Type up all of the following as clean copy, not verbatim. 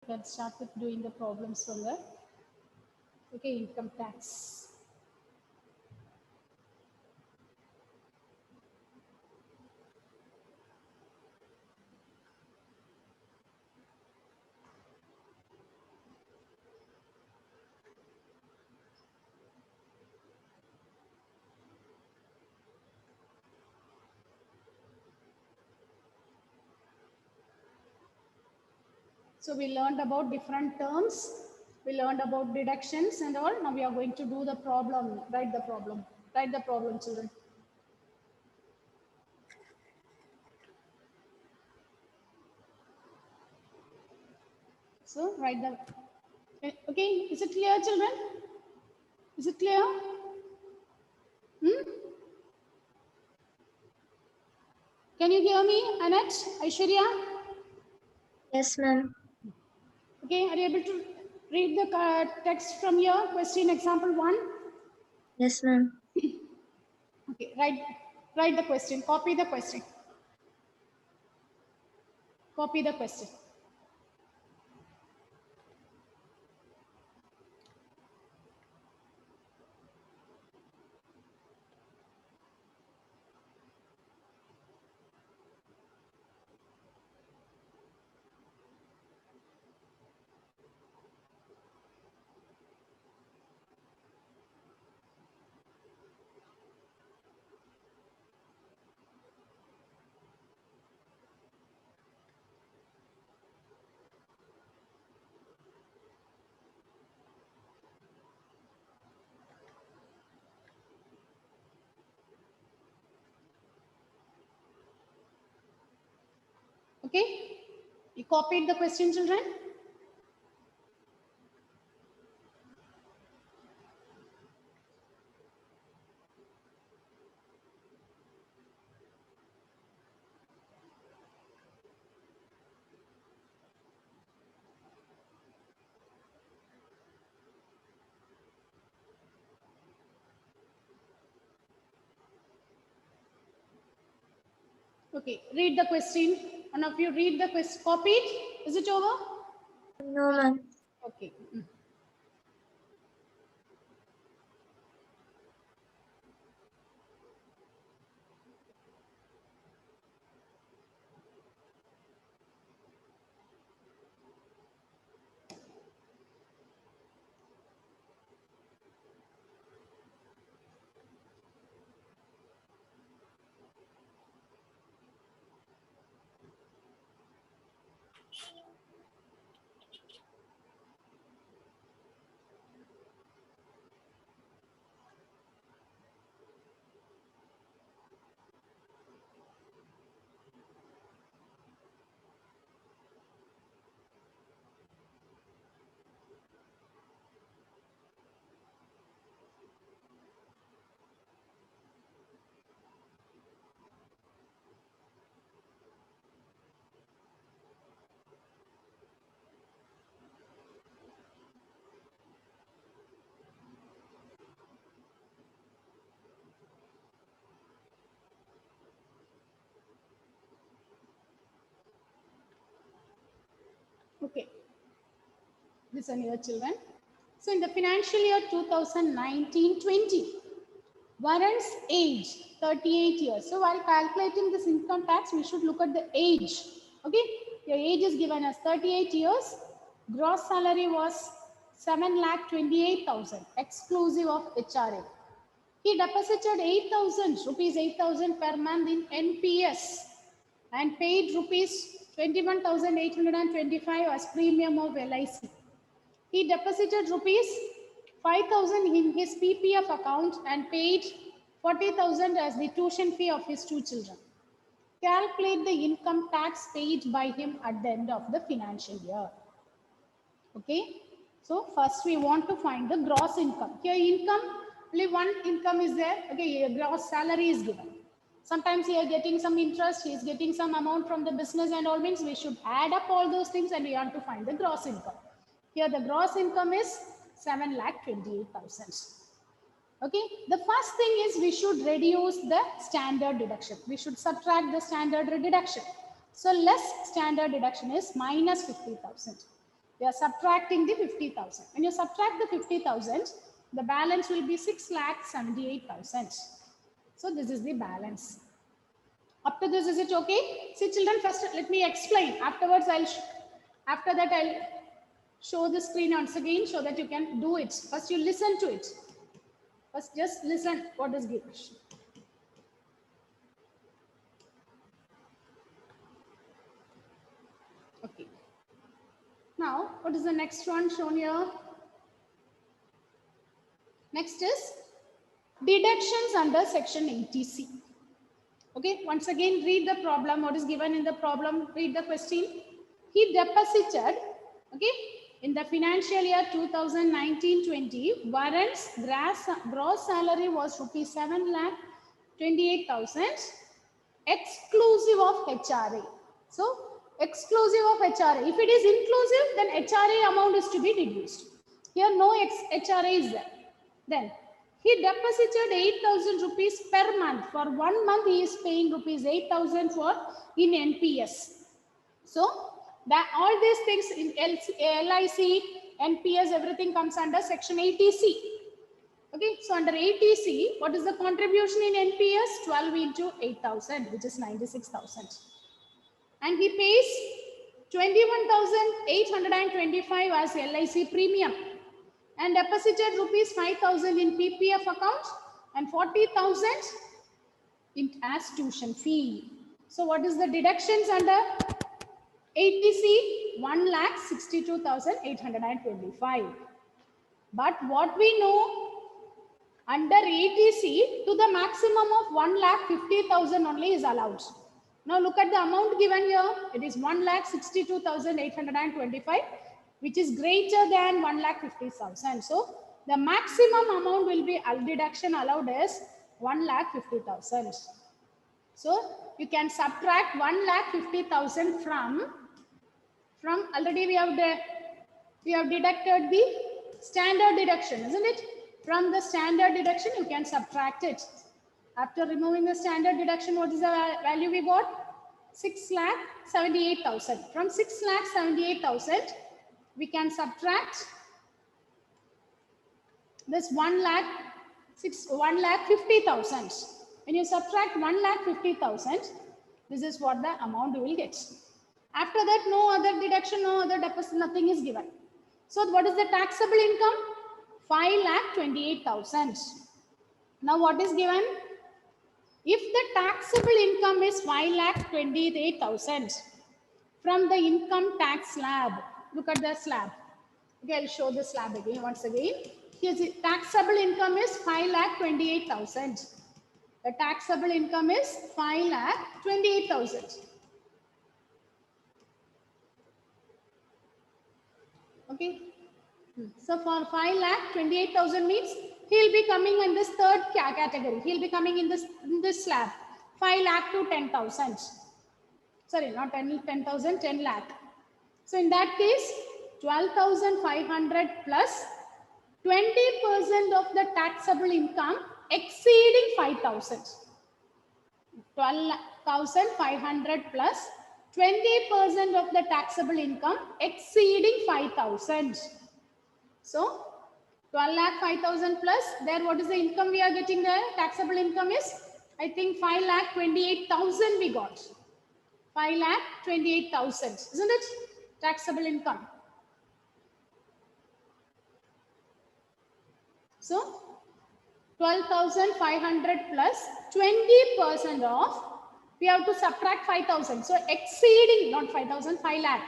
Let's start with doing the problems from the income tax. So we learned about different terms. We learned about deductions and all. Now we are going to do the problem. Write the problem. Write the problem, children. So write the. Okay, is it clear, children? Is it clear? Can you hear me, Annette, Aishwarya? Yes, ma'am. Okay, are you able to read the text from your question example 1? Yes, ma'am. Okay, write the question. Copy the question. Copy the question. Okay, you copied the question, children? Okay, read the question. One of you read the question. Copied? Is it over? No, ma'am. Okay. Okay. Listen here, children. So in the financial year 2019-20, Varun's age 38 years. So while calculating this income tax, we should look at the age. Okay, your age is given as 38 years. Gross salary was 7,28,000 exclusive of HRA. He deposited 8,000 rupees 8,000 per month in NPS and paid rupees 21,825 as premium of LIC. He deposited rupees 5,000 in his PPF account and paid 40,000 as the tuition fee of his 2 children. Calculate the income tax paid by him at the end of the financial year. Okay. So first we want to find the gross income. Here income, only one income is there. Okay, gross salary is given. Sometimes he is getting some interest, he is getting some amount from the business and all, means we should add up all those things and we want to find the gross income. Here the gross income is 7,28,000. Okay, the first thing is we should reduce the standard deduction. We should subtract the standard deduction. So less standard deduction is minus 50,000. We are subtracting the 50,000. When you subtract the 50,000, the balance will be 6,78,000. So this is the balance. Up to this, is it okay? See, children, first let me explain. Afterwards, after that I'll show the screen once again so that you can do it. First, you listen to it. First, just listen what is given. Okay. Now, what is the next one shown here? Next is deductions under section 80C. Okay, once again, read the problem. What is given in the problem? Read the question. He deposited, okay, in the financial year 2019-20, Varun's gross salary was rupees 7,28,000, exclusive of HRA. So, exclusive of HRA. If it is inclusive, then HRA amount is to be deduced. Here, no HRA is there. Then, he deposited 8,000 rupees per month. For 1 month, he is paying rupees 8,000 for in NPS. So, that all these things in LIC, NPS, everything comes under section 80C. Okay, so under 80C, what is the contribution in NPS? 12 into 8,000, which is 96,000. And he pays 21,825 as LIC premium, and deposited rupees 5,000 in PPF account and 40,000 as tuition fee. So what is the deductions under 80C? 1,62,825. But what we know, under 80C, to the maximum of 1,50,000 only is allowed. Now look at the amount given here. It is 1,62,825, which is greater than 1,50,000. So the maximum amount will be deduction allowed as 1,50,000. So you can subtract 1,50,000 from already we have deducted the standard deduction, isn't it? From the standard deduction, you can subtract it. After removing the standard deduction, what is the value we got? 6,78,000. From 6,78,000, we can subtract this 1,50,000. When you subtract 1,50,000, this is what the amount you will get. After that, no other deduction, no other deposit, nothing is given. So what is the taxable income? 5,28,000. Now what is given? If the taxable income is 5,28,000 from the income tax slab, look at the slab. Okay, I'll show the slab again once again. Here's the taxable income is 5,28,000. The taxable income is 5,28,000. Okay. So for 5,28,000 means he will be coming in this third category. He will be coming in this slab. 5 lakh to 10,000. Sorry, not 10,000, 10 lakh. So in that case, 12,500 plus 20% of the taxable income exceeding 5,000. 12,500 plus 20% of the taxable income exceeding 5,000. So 12,05,000 plus, there what is the income we are getting there? Taxable income is, I think 5,28,000 we got. 5,28,000, isn't it? Taxable income. So 12,500 plus 20% of, we have to subtract 5,000. So exceeding, not 5,000, 5 lakh.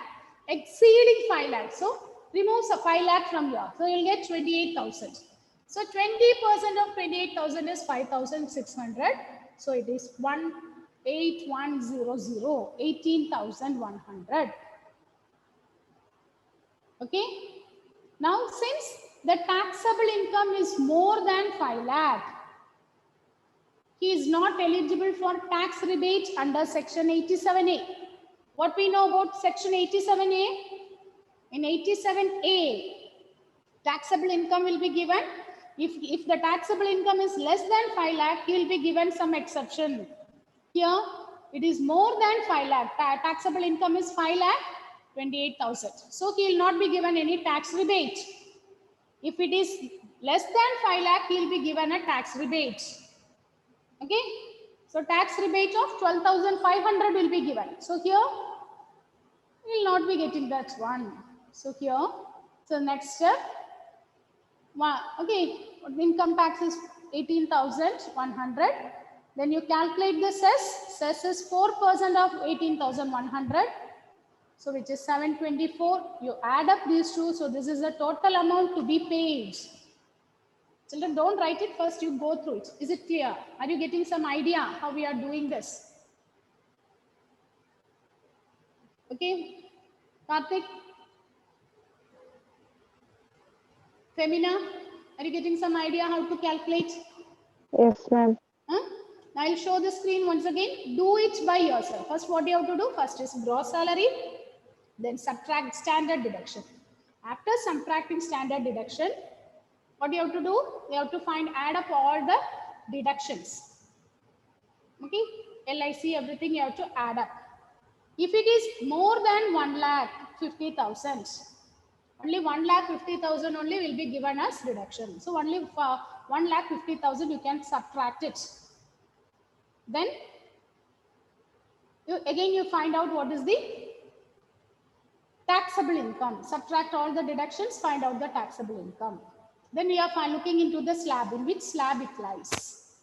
Exceeding 5 lakh. So remove 5 lakh from here. So you'll get 28,000. So 20% of 28,000 is 5,600. So it is 18100, 18,100. Okay. Now since the taxable income is more than 5 lakh, he is not eligible for tax rebate under section 87A. What we know about section 87A? In 87A, taxable income will be given. If the taxable income is less than 5 lakh, he will be given some exception. Here, it is more than 5 lakh. Taxable income is 5 lakh. 28,000. So he will not be given any tax rebate. If it is less than 5 lakh, he will be given a tax rebate. Okay. So tax rebate of 12,500 will be given. So here we will not be getting that one. So here, so next step, okay, income tax is 18,100. Then you calculate the cess. Cess is 4% of 18,100. So which is 724. You add up these two. So this is the total amount to be paid. Children, don't write it first. You go through it. Is it clear? Are you getting some idea how we are doing this? Okay. Karthik? Femina? Are you getting some idea how to calculate? Yes, ma'am. Huh? I'll show the screen once again. Do it by yourself. First, what you have to do? First is gross salary. Then subtract standard deduction. After subtracting standard deduction, what you have to do? You have to add up all the deductions. Okay, LIC, everything you have to add up. If it is more than 1,50,000, only 1,50,000 only will be given as deduction. So only for 1,50,000 you can subtract it. Then you find out what is the taxable income. Subtract all the deductions, find out the taxable income. Then we are looking into the slab, in which slab it lies.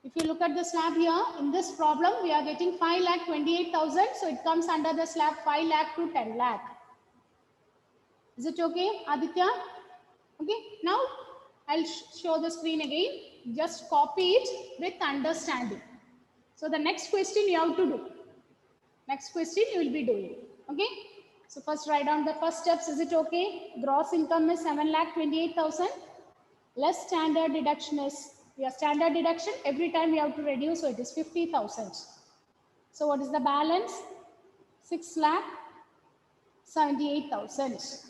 If you look at the slab here, in this problem, we are getting 5,28,000. So it comes under the slab 5 lakh to 10 lakh. Is it okay, Aditya? Okay, now I'll show the screen again. Just copy it with understanding. So the next question you have to do. Next question you will be doing. Okay. So first write down the first steps. Is it okay? Gross income is 7,28,000. Less standard deduction is, your standard deduction every time we have to reduce, so it is 50,000. So what is the balance? 6,78,000.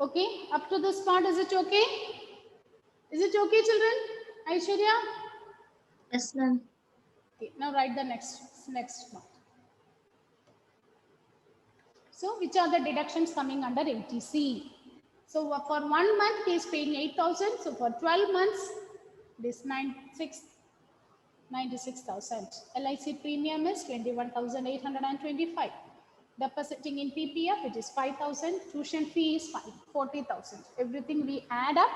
Okay, up to this part, is it okay? Is it okay, children? Aishwarya? Yes, ma'am. Okay, now write the next part. So which are the deductions coming under LTC? So for 1 month he is paying 8,000. So for 12 months, this 96,000. LIC premium is 21,825. Depositing in PPF, it is 5,000. Tuition fee is 40,000. Everything we add up.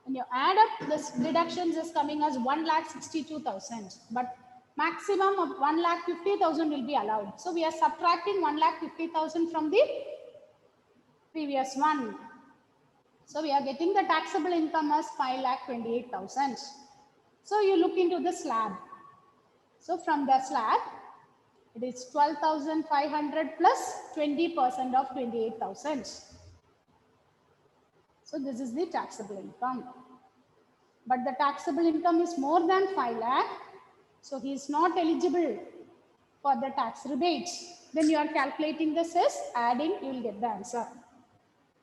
When you add up, this deductions is coming as 1,62,000. But maximum of 1,50,000 will be allowed. So we are subtracting 1,50,000 from the previous one. So we are getting the taxable income as 5,28,000. So you look into the slab. So from the slab, it is 12,500 plus 20% of 28,000. So this is the taxable income. But the taxable income is more than 5 lakh. So he is not eligible for the tax rebate. Then you are calculating the cess, adding, you will get the answer.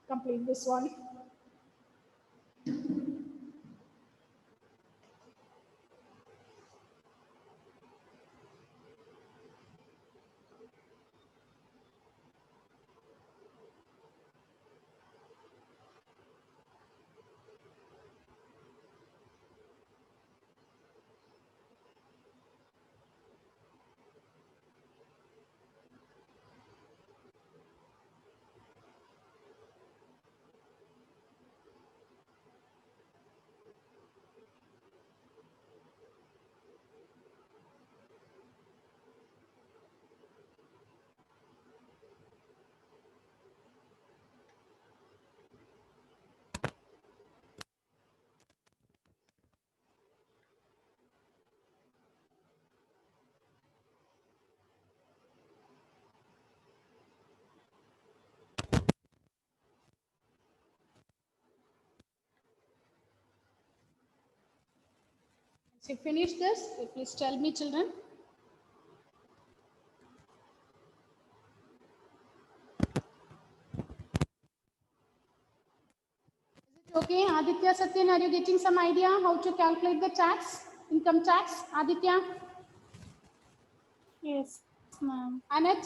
Complete this one. So finish this. Please tell me, children. Okay, Aditya, Satyan, are you getting some idea how to calculate the tax, income tax? Aditya? Yes, ma'am. Anet?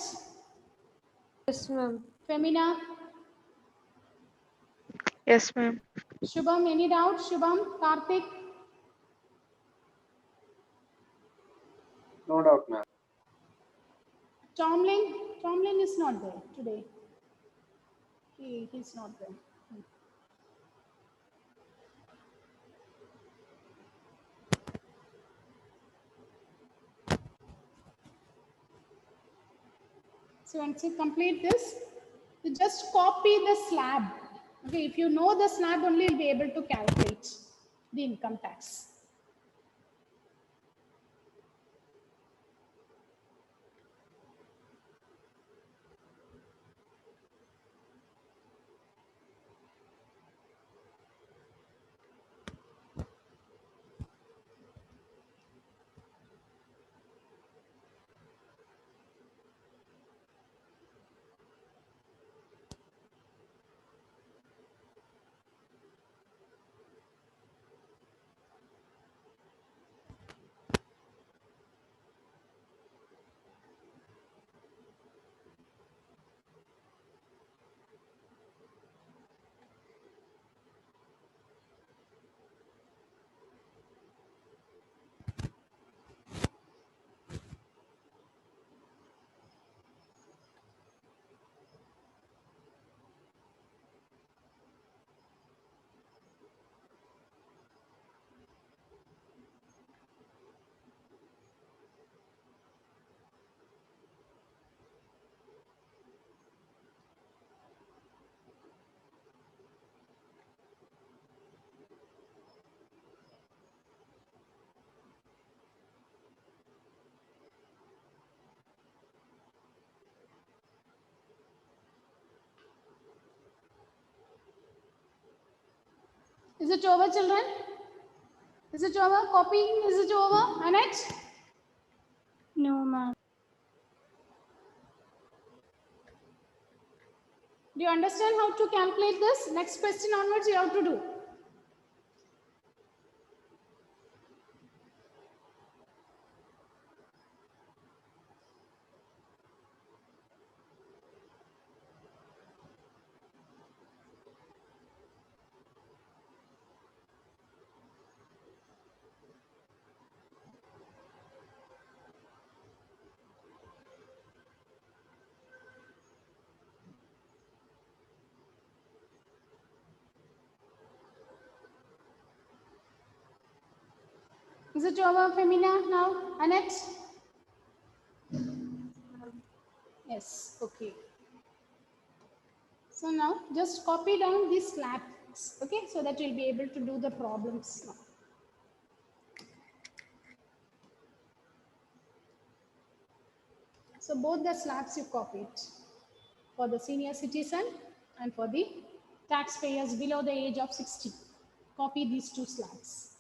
Yes, ma'am. Femina? Yes, ma'am. Shubham, any doubt? Shubham? Karthik? No doubt, ma'am. Tomlin? Tomlin is not there today. He's not there. So once you complete this, you just copy the slab. Okay, if you know the slab only, you'll be able to calculate the income tax. Is it over, children? Is it over? Copying, is it over? Annette? No, ma'am. Do you understand how to calculate this? Next question onwards, you have to do. Is it over, Femina, now? Annette? Yes, okay. So now just copy down these slabs, okay, so that you'll be able to do the problems now. So both the slabs you copied for the senior citizen and for the taxpayers below the age of 60. Copy these two slabs.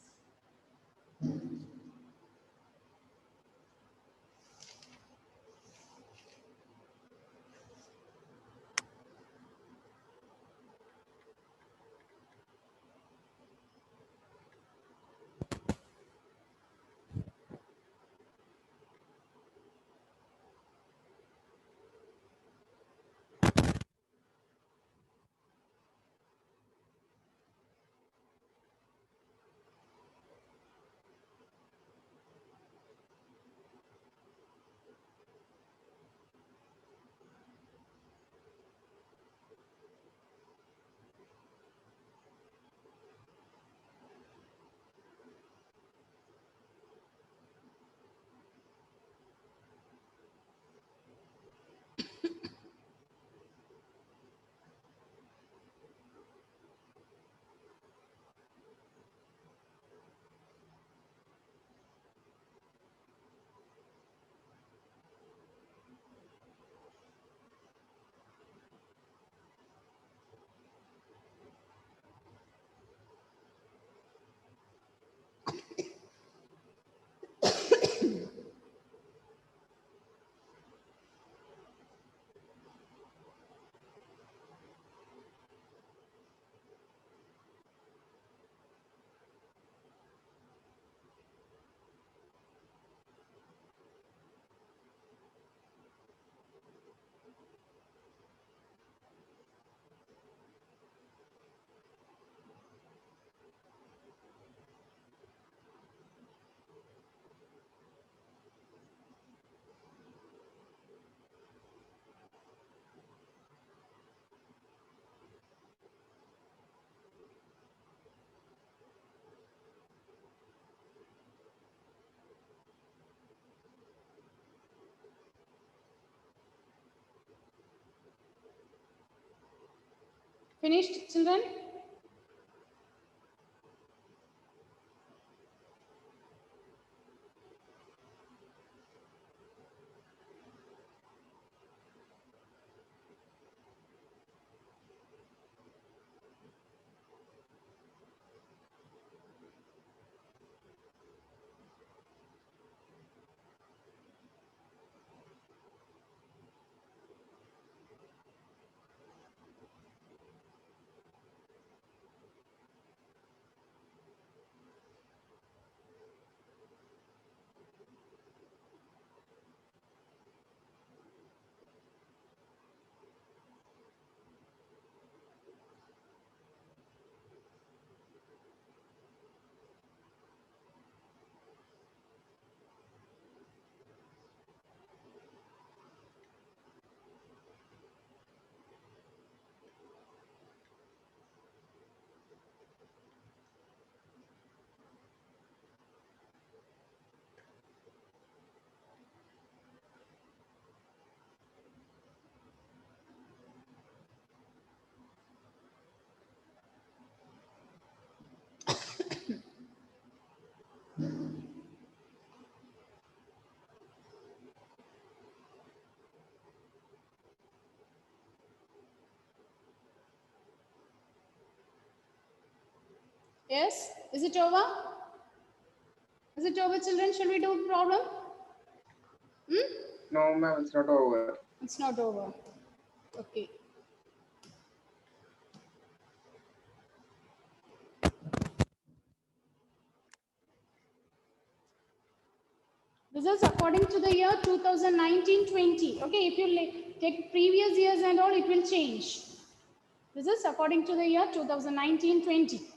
Finished, children? Yes? Is it over? Is it over, children? Shall we do the problem? No, ma'am, it's not over. It's not over. Okay. This is according to the year 2019-20. Okay, if you take previous years and all, it will change. This is according to the year 2019-20.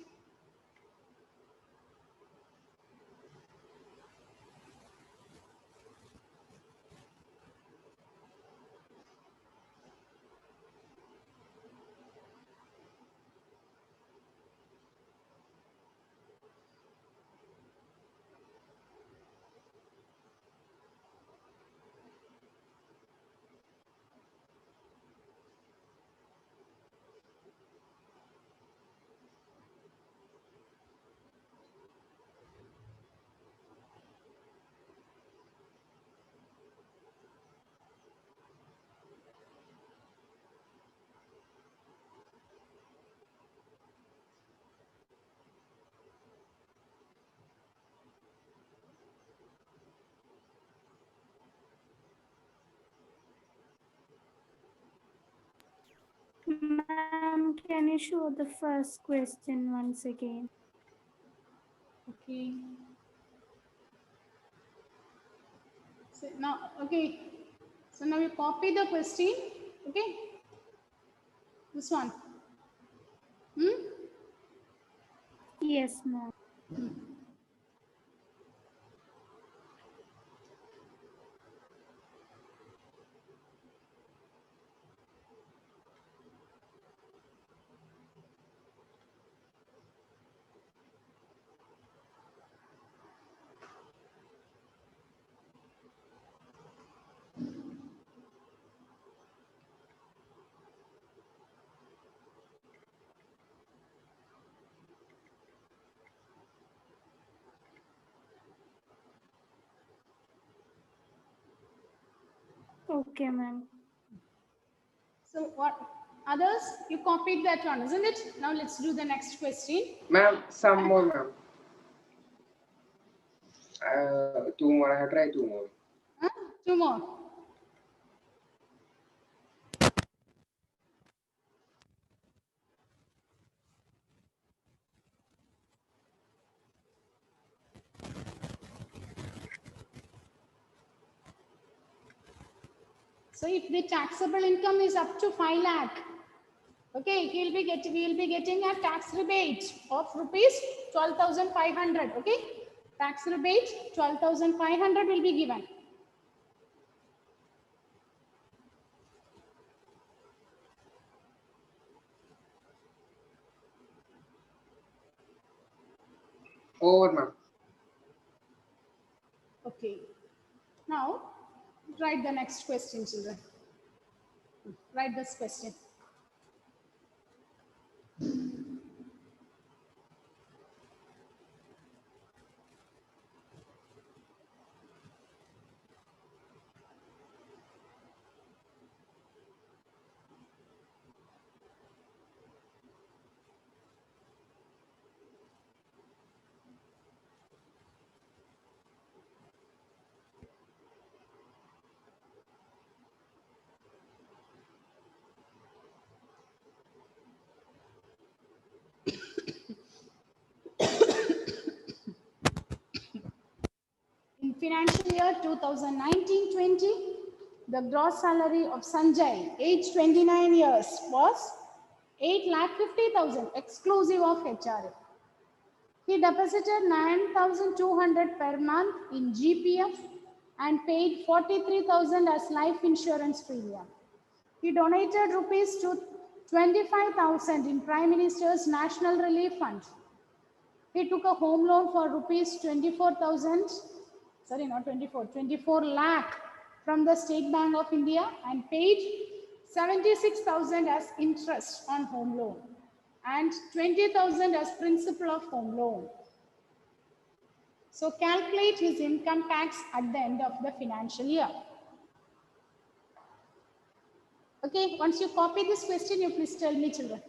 Ma'am, can you show the first question once again? Okay. So now, okay. So now you copy the question. Okay. This one. Yes, ma'am. Okay, ma'am. So what others? You copied that one, isn't it? Now let's do the next question. Ma'am, some more, ma'am. Two more. I have tried two more. Huh? Two more. So if the taxable income is up to 5 lakh, okay, we will be getting a tax rebate of rupees 12,500. Okay, tax rebate 12,500 will be given. Over, ma'am. Okay. Now write the next question, children. Write this question. financial year 2019-20, the gross salary of Sanjay, age 29 years, was 8,50,000 exclusive of HRA. He deposited 9,200 per month in GPF and paid 43,000 as life insurance premium. He donated rupees to 25,000 in Prime Minister's National Relief Fund. He took a home loan for rupees 24 lakh from the State Bank of India and paid 76,000 as interest on home loan and 20,000 as principal of home loan. So calculate his income tax at the end of the financial year. Okay, once you copy this question, you please tell me, children.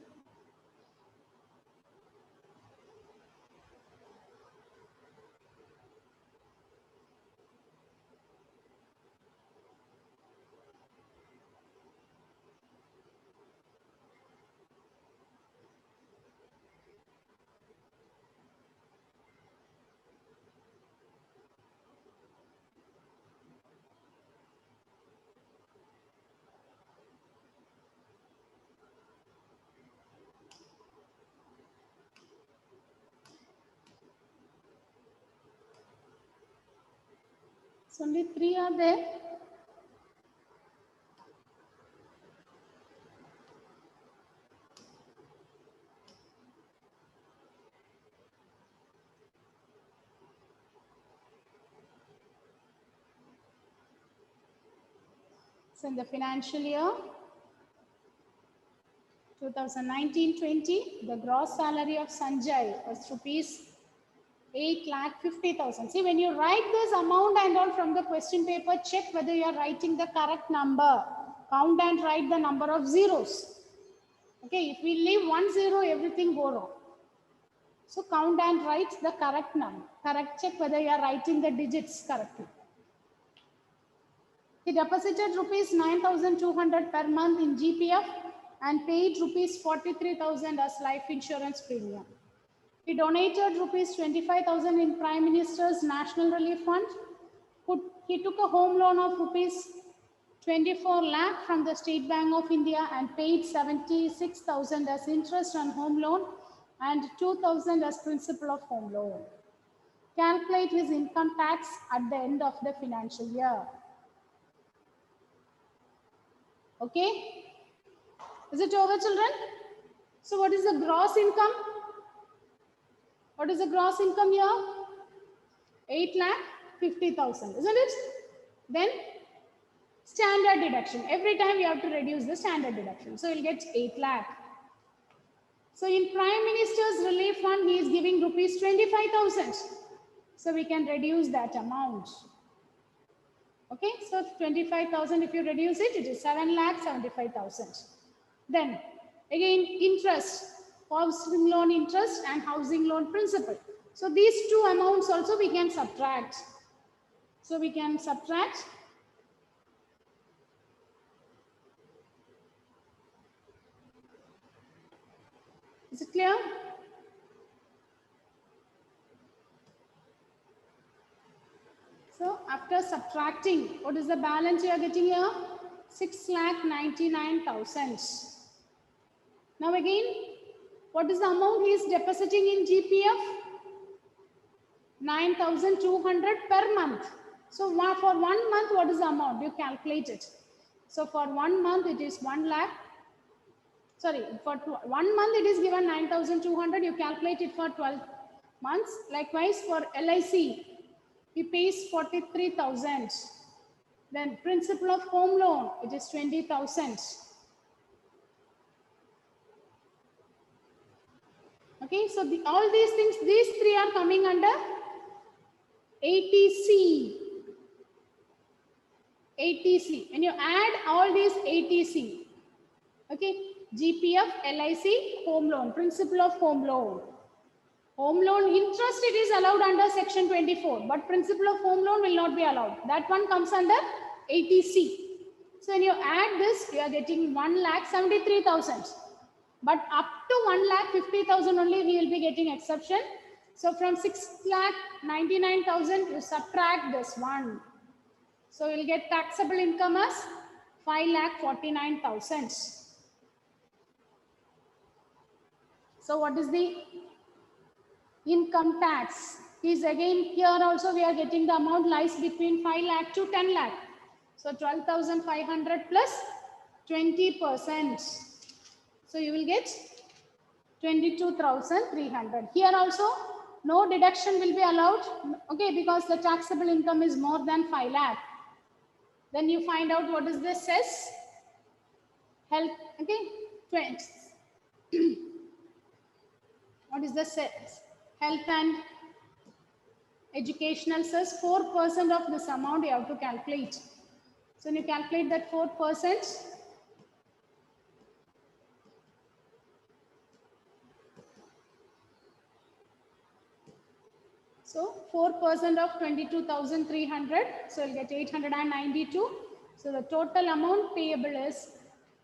So only 3 are there. So in the financial year 2019-20, the gross salary of Sanjay was rupees 8,50,000. See, when you write this amount and all from the question paper, check whether you are writing the correct number. Count and write the number of zeros. Okay, if we leave 1 0, everything go wrong. So count and write the correct number. Check whether you are writing the digits correctly. He deposited rupees 9,200 per month in GPF and paid rupees 43,000 as life insurance premium. He donated rupees 25,000 in Prime Minister's National Relief Fund. He took a home loan of rupees 24 lakh from the State Bank of India and paid 76,000 as interest on home loan and 2,000 as principal of home loan. Calculate his income tax at the end of the financial year. Okay? Is it over, children? So what is the gross income? What is the gross income here? 8,50,000, isn't it? Then standard deduction. Every time you have to reduce the standard deduction. So you'll get 8 lakh. So in Prime Minister's Relief Fund, he is giving rupees 25,000. So we can reduce that amount. Okay, so 25,000, if you reduce it, it is 7,75,000. Then again, interest, housing loan interest and housing loan principal. So these two amounts also we can subtract. So we can subtract. Is it clear? So after subtracting, what is the balance you are getting here? 6,99,000. Now again, what is the amount he is depositing in GPF? 9,200 per month. So for 1 month, what is the amount? You calculate it. So for 1 month, it is 1 lakh. Sorry, for 1 month, it is given 9,200. You calculate it for 12 months. Likewise, for LIC, he pays 43,000. Then principal of home loan, it is 20,000. Okay, so all these things, these three are coming under ATC. ATC. When you add all these ATC, okay, GPF, LIC, home loan, principal of home loan. Home loan interest, it is allowed under section 24, but principal of home loan will not be allowed. That one comes under ATC. So when you add this, you are getting 1,73,000. But up to 1,50,000 only he will be getting exception. So from 6,99,000, you subtract this one. So you'll get taxable income as 5,49,000. So what is the income tax? Is again here also we are getting the amount lies between 5 lakh to 10 lakh. So 12,500 plus 20%. So you will get 22,300. Here also no deduction will be allowed. Okay, because the taxable income is more than 5 lakh. Then you find out what is the cess. Health, okay, 20. What is the cess? Health and educational cess, 4% of this amount you have to calculate. So when you calculate that 4%, so 4% of 22,300, so you'll get 892. So the total amount payable is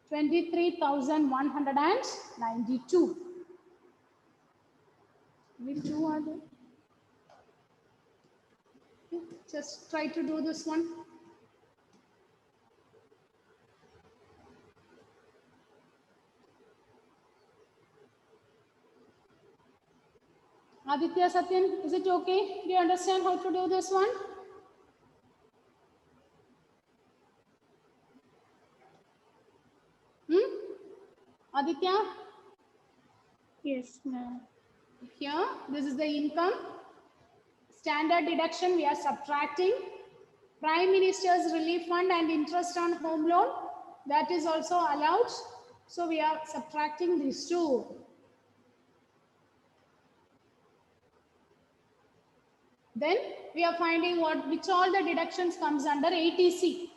23,192. Which two are there? Okay, just try to do this one. Aditya, Satyan, is it okay? Do you understand how to do this one? Aditya, Yes, ma'am. here, this is the income. Standard deduction, we are subtracting. Prime Minister's Relief Fund and interest on home loan, that is also allowed. So we are subtracting these two. Then we are finding which all the deductions comes under ATC.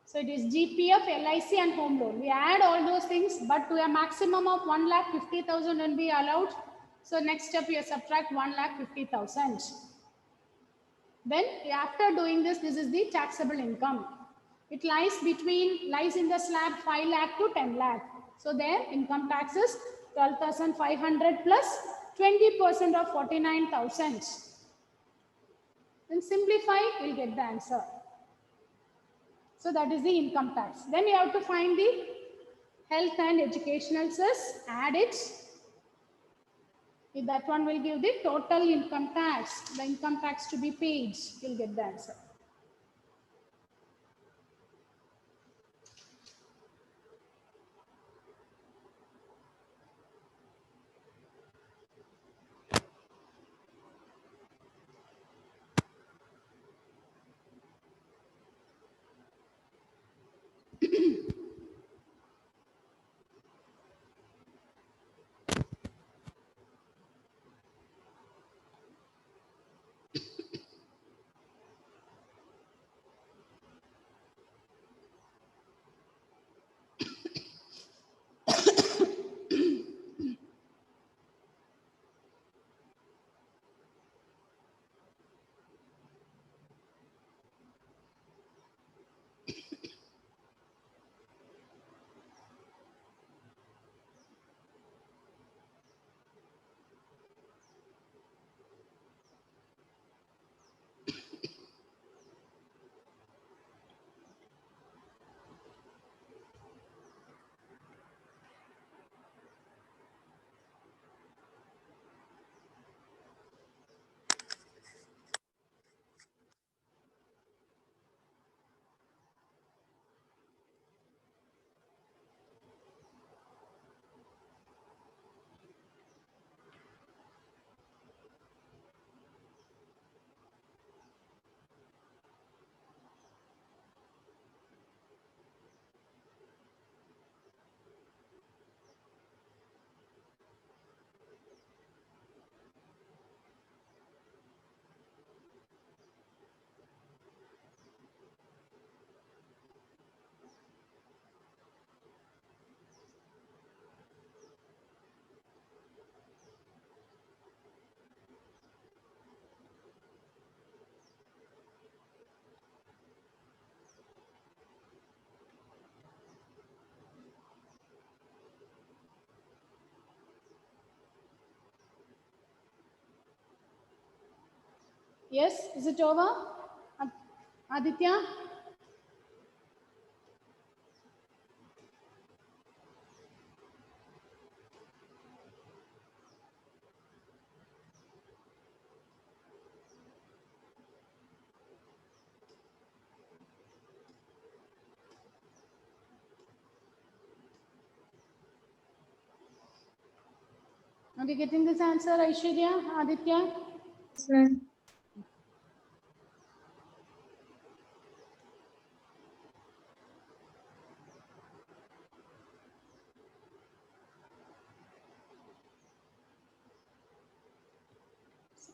So it is GPF, LIC and home loan. We add all those things, but to a maximum of 1,50,000 will be allowed. So next step we subtract 1,50,000. Then after doing this, this is the taxable income. It lies in the slab 5 lakh to 10 lakh. So their income tax is 12,500 plus 20% of 49,000. Then simplify, we'll get the answer. So that is the income tax. Then we have to find the health and educational cess, add it. If that one will give the total income tax, the income tax to be paid, you'll get the answer. Yes, is it over? Aditya? Are you getting this answer, Aishwarya, Aditya? Yes, ma'am.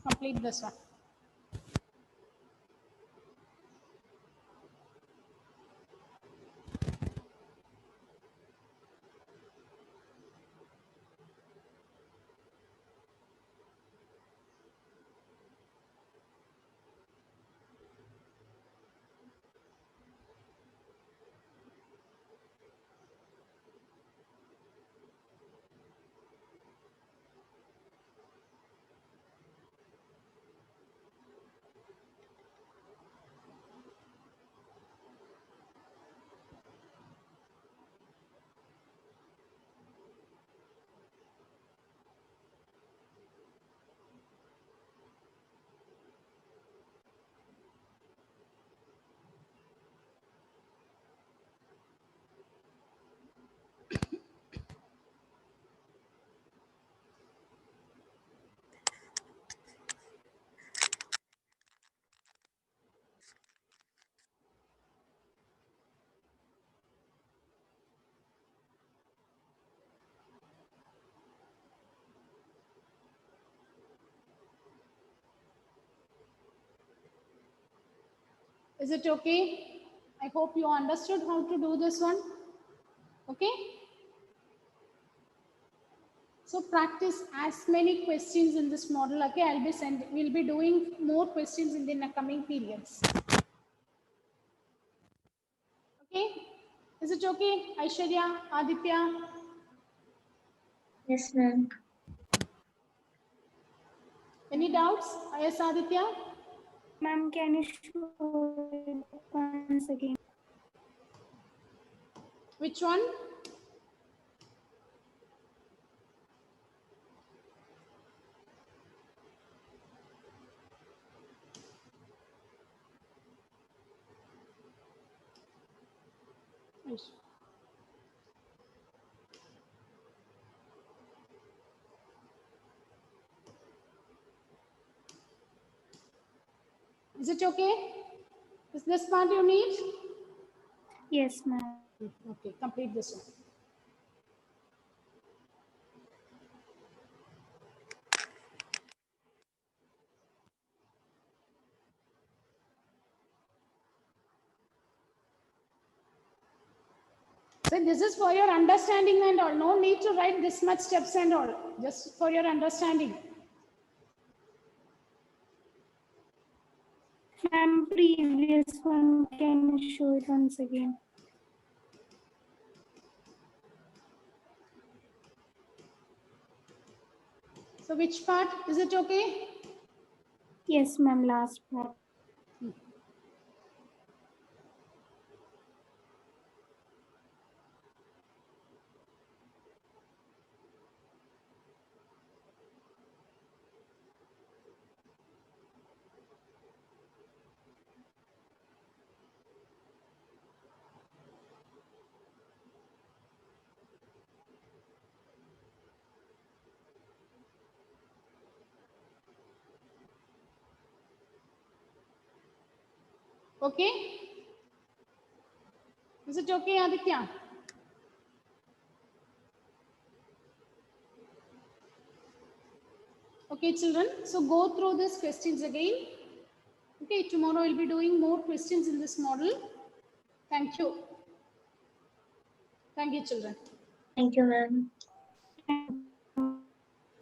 Complete this one. Is it okay? I hope you understood how to do this one. Okay? So practice as many questions in this model. Okay, we'll be doing more questions in the coming periods. Okay? Is it okay, Aishwarya, Aditya? Yes, ma'am. Any doubts? Yes, Aditya? Ma'am, can you show it once again? Which one? Yes. Is it okay? Is this part you need? Yes, ma'am. Okay, complete this one. So this is for your understanding and all. No need to write this much steps and all. Just for your understanding. Ma'am, previous one, can you show it once again? So which part? Is it okay? Yes, ma'am, last part. Okay? Is it okay, Aditya? Okay, children. So go through these questions again. Okay, tomorrow we'll be doing more questions in this model. Thank you. Thank you, children. Thank you, ma'am. Thank